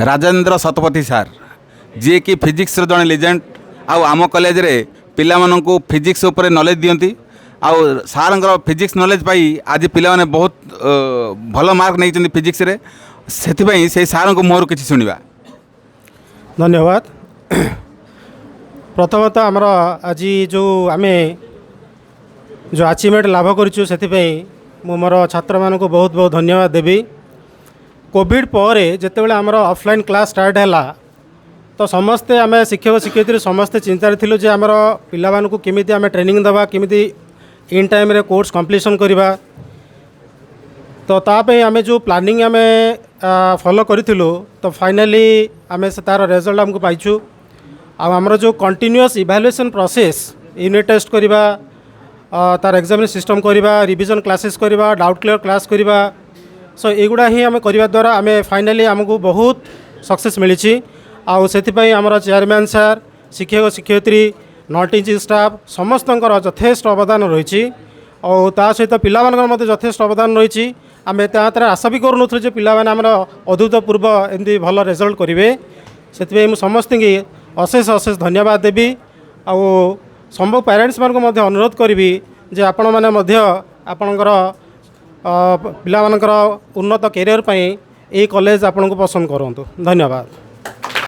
राजेंद्र शतपथी सार जी कि फिजिक्स जड़े लेजेंड आम कॉलेज रे पिला माननकु फिजिक्स उपर नॉलेज दियंती आउ सार फिजिक्स नॉलेज पाई आज पिला माने बहुत भल मार्क नहीं फिजिक्स रे से से सार को मोहर किसी शुणा। धन्यवाद। प्रथमतः आमर आज जो आम जो अचीवमेंट लाभ करूँ से मोर छात्र मान को बहुत बहुत धन्यवाद देवी। कोविड पर जितेबाला आमर ऑफलाइन क्लास स्टार्ट है तो समस्ते आम शिक्षक शिक्षयित्री समस्ते चिंतार थिलु जे आमर पिला मानकु केमिति आम ट्रेनिंग दबा केमिति इन टाइम रे कोर्स कंप्लीशन करवा तो तापे आम जो प्लानिंग आम फॉलो करूँ तो फाइनली आम से तार रिजल्ट आमको पाइछु। आमर जो continuous evaluation process unit test करवा तार एग्जामिनेशन सिस्टम करवा रिवीजन क्लासेस करवा डाउट क्लियर क्लास करवा सो एगुड़ा ही आम करवा द्वारा आम फाइनली आमको बहुत सक्सेस मिली। आउ से आमर चेयरमैन सार शिक्षक शिक्षयित्री नॉन टीचिंग स्टाफ समस्त यथेष्ट अवदान रही और ता सहित पिला यथेष्ट अवदान रही। आम तरह आशा भी करूँ पिला आमर अभूतपूर्व एमती भल रिजल्ट करेंगे से समस्त की अशेष अशेष धन्यवाद देवी। आउ संभव पेरेंट्स मान को अनुरोध करी जे आपण मैंने आपणकर पिला उन्नत कैरियर पर यही कॉलेज आपन को पसंद करूँ। धन्यवाद।